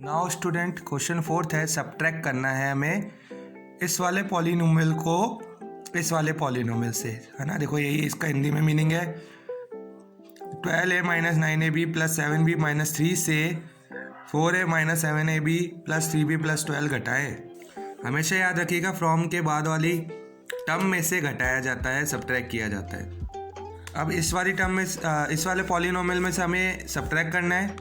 Now student question fourth है, subtract करना है हमें इस वाले पॉलिनोमियल को इस वाले पॉलिनोमियल से, है ना। देखो यही इसका हिंदी में मीनिंग है। 12a minus 9ab plus 7b minus 3 से 4a minus 7ab plus 3b plus 12 घटाएं। हमेशा याद रखिएगा फ्रॉम के बाद वाली टर्म में से घटाया जाता है, सब्ट्रैक्ट किया जाता है। अब इस वाली टर्म में इस वाले पॉलिनोमियल में से हमें सब्ट्रैक्ट करना है,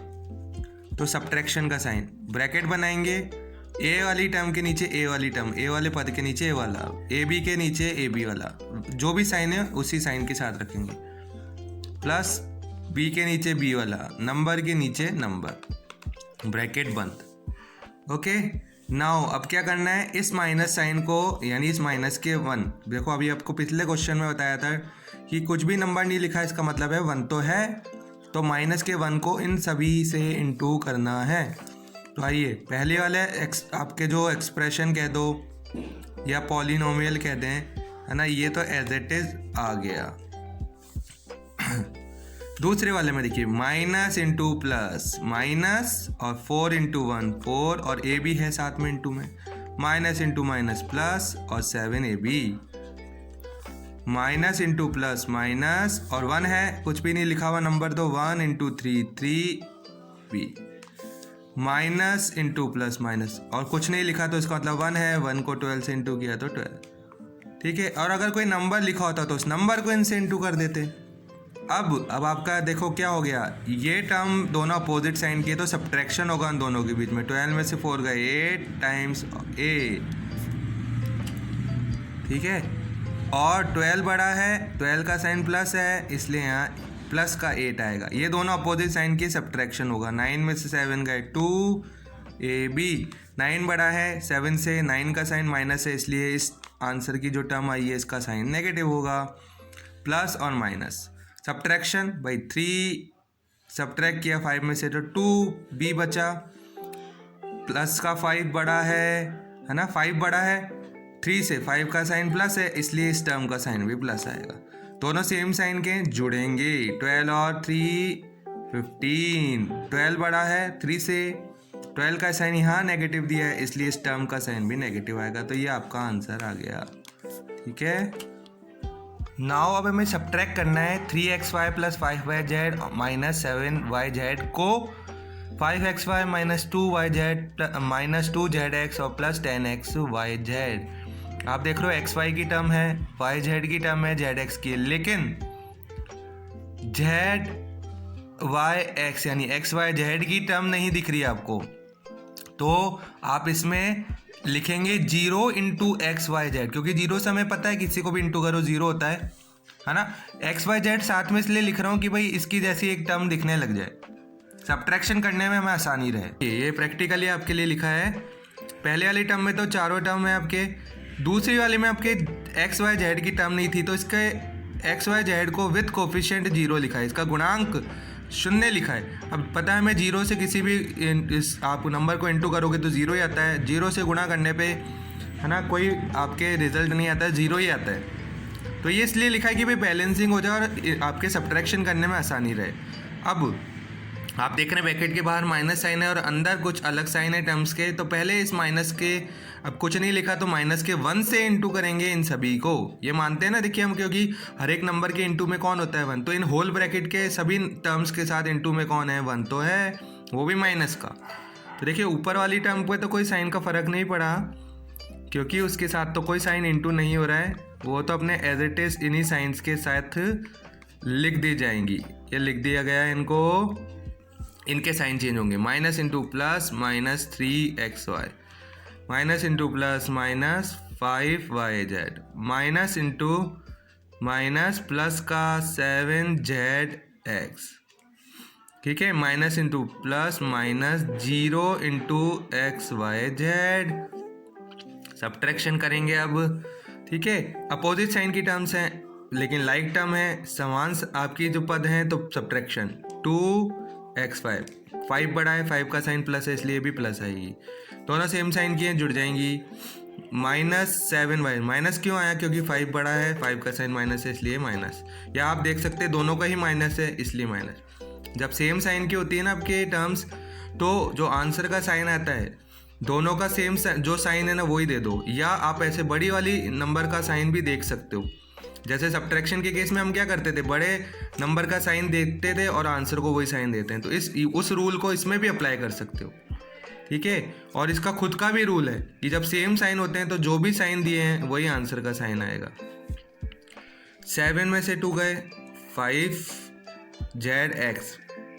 तो सब्ट्रैक्शन का साइन ब्रैकेट बनाएंगे। ए वाली टर्म के नीचे ए वाली टर्म, ए वाले पद के नीचे ए वाला, ए बी के नीचे ए बी वाला, जो भी साइन है उसी साइन के साथ रखेंगे, प्लस बी के नीचे बी वाला, नंबर के नीचे नंबर, ब्रैकेट बंद। ओके, नाउ अब क्या करना है, इस माइनस साइन को यानी इस माइनस के 1, देखो अभी आपको पिछले क्वेश्चन में बताया था कि कुछ भी नंबर नहीं लिखा, इसका मतलब है 1 तो है, तो माइनस के 1 को इन सभी से इनटू करना है। तो आइए पहले वाले आपके जो एक्सप्रेशन कह दो या पॉलिनोमियल कह दें, है ना, ये तो एज इट इज आ गया। दूसरे वाले में देखिए माइनस इंटू प्लस, माइनस और 4 इंटू 1 4 और ए बी है साथ में इंटू में, माइनस इंटू माइनस प्लस और 7ab, minus into plus minus और 1 है, कुछ भी नहीं लिखा हुआ नंबर, तो 1 into 3 3b, minus into plus minus और कुछ नहीं लिखा तो इसका मतलब 1 है, 1 को 12 से इंटू किया तो 12। ठीक है, और अगर कोई नंबर लिखा होता तो उस नंबर को इनसे इंटू कर देते। अब आपका देखो क्या हो गया, ये टर्म दोनों अपोजिट साइन किए तो सब्ट्रैक्शन होगा उन दोनों के बीच में। 12 में से 4 गए, 8 टाइम्स 8, ठीक है, और 12 बड़ा है, 12 का साइन प्लस है, इसलिए यहाँ प्लस का 8 आएगा। ये दोनों अपोजिट साइन की सब्ट्रैक्शन होगा। 9 में से 7 गए 2ab, 9 बड़ा है 7 से, 9 का साइन माइनस है, इसलिए इस आंसर की जो टर्म आई है इसका साइन नेगेटिव होगा। प्लस और माइनस सब्ट्रैक्शन भाई 3 सब्ट्रैक्ट किया 5 में से तो 2b बचा, प्लस का 5 बड़ा है ना, 5 बड़ा है 3 से, 5 का साइन प्लस है, इसलिए इस टर्म का साइन भी प्लस आएगा। दोनों सेम साइन के जुड़ेंगे, 12 और 3 15, 12 बड़ा है 3 से, 12 का साइन यहाँ नेगेटिव दिया है, इसलिए इस टर्म का साइन भी नेगेटिव आएगा। तो ये आपका आंसर आ गया। ठीक है, नाउ अब हमें सब्ट्रैक्ट करना है 3xy plus 5yz minus 7yz को 5xy minus 2yz minus 2zx और प्लस 10xyz। आप देख रहे हो xy की टर्म है, yz की टर्म है, zx की, लेकिन zyx यानी xyz की टर्म नहीं दिख रही है आपको, तो आप इसमें लिखेंगे 0 इंटू एक्स वाई जेड, क्योंकि 0 से हमें पता है किसी को भी इंटू करो 0 होता है ना। एक्स वाई जेड साथ में इसलिए लिख रहा हूँ कि भाई इसकी जैसी एक टर्म दिखने लग जाए, सब्ट्रैक्शन करने में हमें आसानी रहे। ये प्रैक्टिकली आपके लिए लिखा है। पहले वाली टर्म में तो चारों टर्म है आपके, दूसरी वाली में आपके एक्स वाई जेड की टर्म नहीं थी, तो इसके एक्स वाई जेड को विथ कोफिशिएंट 0 लिखा है, इसका गुणांक 0 लिखा है। अब पता है हमें 0 से किसी भी इस आप नंबर को इंटू करोगे तो 0 ही आता है, 0 से गुणा करने पे, है ना, कोई आपके रिजल्ट नहीं आता है, 0 ही आता है। तो ये इसलिए लिखा है कि भाई बैलेंसिंग हो जाए और आपके सब्ट्रैक्शन करने में आसानी रहे। अब आप देख रहे हैं ब्रैकेट के बाहर माइनस साइन है और अंदर कुछ अलग साइन है टर्म्स के, तो पहले इस माइनस के, अब कुछ नहीं लिखा तो माइनस के 1 से इंटू करेंगे इन सभी को, ये मानते हैं ना, देखिए हम, क्योंकि हर एक नंबर के इंटू में कौन होता है 1, तो इन होल ब्रैकेट के सभी टर्म्स के साथ इंटू में कौन है 1 तो है, वो भी माइनस का। तो देखिए ऊपर वाली टर्म पे तो कोई साइन का फ़र्क नहीं पड़ा, क्योंकि उसके साथ तो कोई साइन इंटू नहीं हो रहा है, वो तो अपने एज इट इज इन्हीं साइंस के साथ लिख दी जाएंगी। ये लिख दिया गया इनको, इनके साइन चेंज होंगे, minus into plus minus 3xy, minus into plus minus 5yz, minus into minus plus का 7zx, ठीक है, minus into plus minus 0 into xyz। Subtraction करेंगे अब, ठीक है, अपोजिट साइन की टर्म्स हैं लेकिन लाइक टर्म है, समान आपकी जो पद हैं, तो सब्ट्रैक्शन 2x5, 5 बड़ा है, 5 का साइन प्लस है, इसलिए भी प्लस आएगी, दोनों सेम साइन की हैं, जुड़ जाएंगी। माइनस 7y, माइनस क्यों आया, क्योंकि 5 बड़ा है, 5 का साइन माइनस है, इसलिए माइनस, या आप देख सकते हैं दोनों का ही माइनस है इसलिए माइनस। जब सेम साइन की होती है ना आपके टर्म्स, तो जो आंसर का साइन आता है दोनों का सेम जो साइन है ना वही दे दो, या आप ऐसे बड़ी वाली नंबर का साइन भी देख सकते हो। जैसे सब्ट्रैक्शन के केस में हम क्या करते थे, बड़े नंबर का साइन देते थे और आंसर को वही साइन देते हैं, तो उस रूल को इसमें भी अप्लाई कर सकते हो, ठीक है। और इसका खुद का भी रूल है कि जब सेम साइन होते हैं तो जो भी साइन दिए हैं वही आंसर का साइन आएगा। 7 में से 2 गए, 5zx,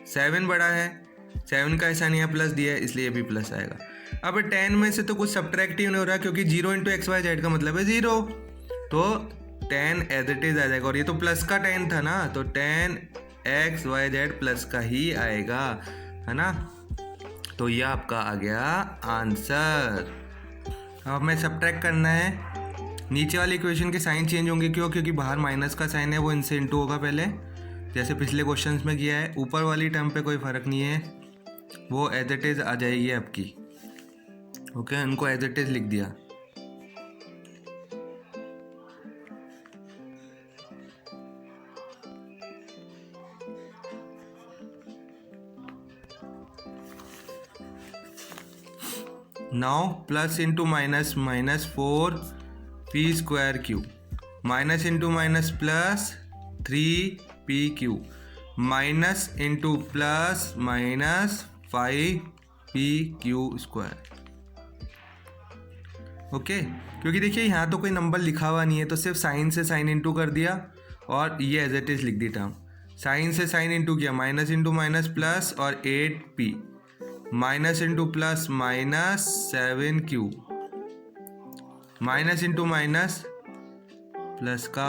7 बड़ा है, 7 का ऐसा नहीं है प्लस दिया है इसलिए भी प्लस आएगा। अब 10 में से तो कुछ सब्ट्रैक्ट ही नहीं हो रहा क्योंकि 0 इंटू एक्स वाई जेड का मतलब है 0, तो 10 एज इट इज आ जाएगा। और ये तो प्लस का 10 था ना, तो 10 एक्स वाई जेड प्लस का ही आएगा, है ना। तो ये आपका आ गया आंसर। अब हमें सब्ट्रैक्ट करना है, नीचे वाली इक्वेशन के साइन चेंज होंगे, क्योंकि बाहर माइनस का साइन है वो इनसे इंटू होगा पहले, जैसे पिछले क्वेश्चंस में किया है। ऊपर वाली टर्म पे कोई फ़र्क नहीं है, वो एज इट इज़ आ जाएगी आपकी, ओके। उनको एज इट इज़ लिख दिया। Now plus into minus, minus 4p²q, minus into minus plus 3pq, minus into plus minus 5pq², okay. क्योंकि देखिए यहाँ तो कोई नंबर लिखा हुआ नहीं है, तो सिर्फ साइन से साइन इंटू कर दिया और ये एज इट इज लिख दी टर्म। साइन से साइन इंटू किया, माइनस इंटू माइनस प्लस और 8p, minus into plus minus 7q, minus into minus plus का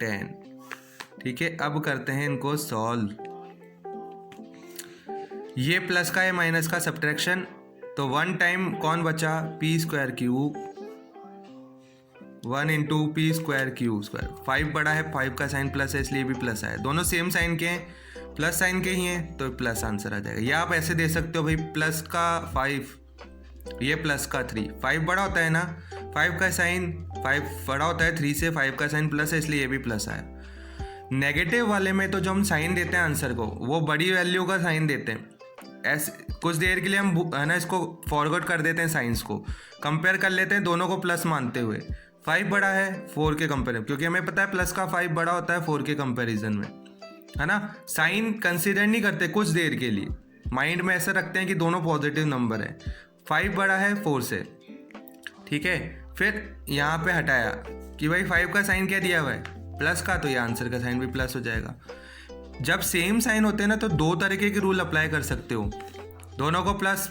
10, ठीक है। अब करते हैं इनको सॉल्व। ये प्लस का है माइनस का सब्ट्रैक्शन, तो 1 टाइम कौन बचा, p²q, 1 इंटू p²q²। 5 बड़ा है, 5 का साइन प्लस है इसलिए भी प्लस आया, दोनों सेम साइन के हैं, प्लस साइन के ही हैं, तो प्लस आंसर आ जाएगा। या आप ऐसे दे सकते हो भाई, प्लस का 5, ये प्लस का 3, 5 बड़ा होता है ना, 5 का साइन 5 बड़ा होता है 3 से, 5 का साइन प्लस है इसलिए ये भी प्लस आया। नेगेटिव वाले में तो जो हम साइन देते हैं आंसर को, वो बड़ी वैल्यू का साइन देते हैं। ऐसे कुछ देर के लिए हम है ना इसको फॉरवर्ड कर देते हैं, साइंस को कंपेयर कर लेते हैं दोनों को प्लस मानते हुए। 5 बड़ा है 4 के कंपेरिजन, क्योंकि हमें पता है प्लस का 5 बड़ा होता है 4 के कंपेरिजन में, है ना। साइन कंसीडर नहीं करते कुछ देर के लिए, माइंड में ऐसा रखते हैं कि दोनों पॉजिटिव नंबर है। 5 बड़ा है 4 से, ठीक है। फिर यहाँ पे हटाया कि भाई 5 का साइन क्या दिया हुआ है, प्लस का, तो ये आंसर का साइन भी प्लस हो जाएगा। जब सेम साइन होते हैं ना, तो 2 तरीके के रूल अप्लाई कर सकते हो। दोनों को प्लस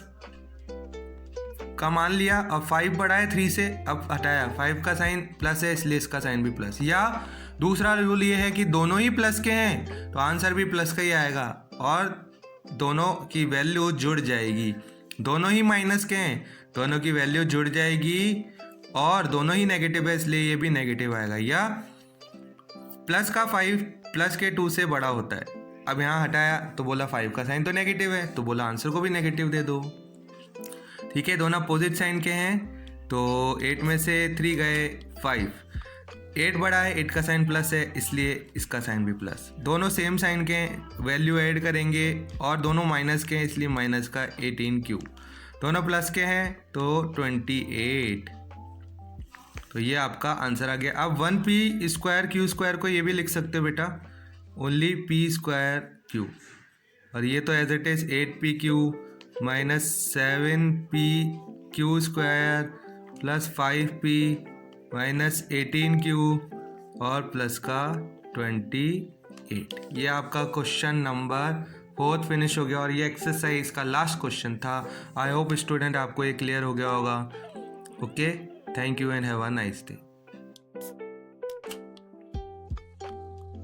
का मान लिया, अब 5 बड़ा है 3 से, अब हटाया, 5 का साइन प्लस है इसलिए इसका साइन भी प्लस। या दूसरा रूल ये है कि दोनों ही प्लस के हैं तो आंसर भी प्लस का ही आएगा और दोनों की वैल्यू जुड़ जाएगी। दोनों ही माइनस के हैं, दोनों की वैल्यू जुड़ जाएगी, और दोनों ही नेगेटिव है इसलिए ये भी नेगेटिव आएगा। या प्लस का 5 प्लस के 2 से बड़ा होता है, अब यहाँ हटाया तो बोला 5 का साइन तो नेगेटिव है, तो बोला आंसर को भी नेगेटिव दे दो, ठीक है। दोनों अपोजिट साइन के हैं, तो 8 में से 3 गए 5, 8 बड़ा है, 8 का साइन प्लस है इसलिए इसका साइन भी प्लस। दोनों सेम साइन के हैं, वैल्यू ऐड करेंगे, और दोनों माइनस के हैं इसलिए माइनस का 18q। दोनों प्लस के हैं तो 28, तो ये आपका आंसर आ गया। अब 1p²q² को ये भी लिख सकते हो बेटा, ओनली p²q, और ये तो as it is 8pq minus 7pq² plus 5p minus 18q और प्लस का 28। ये आपका क्वेश्चन नंबर 4 फिनिश हो गया, और ये एक्सरसाइज का लास्ट क्वेश्चन था। आई होप स्टूडेंट आपको ये क्लियर हो गया होगा। Okay, thank you and have a nice day.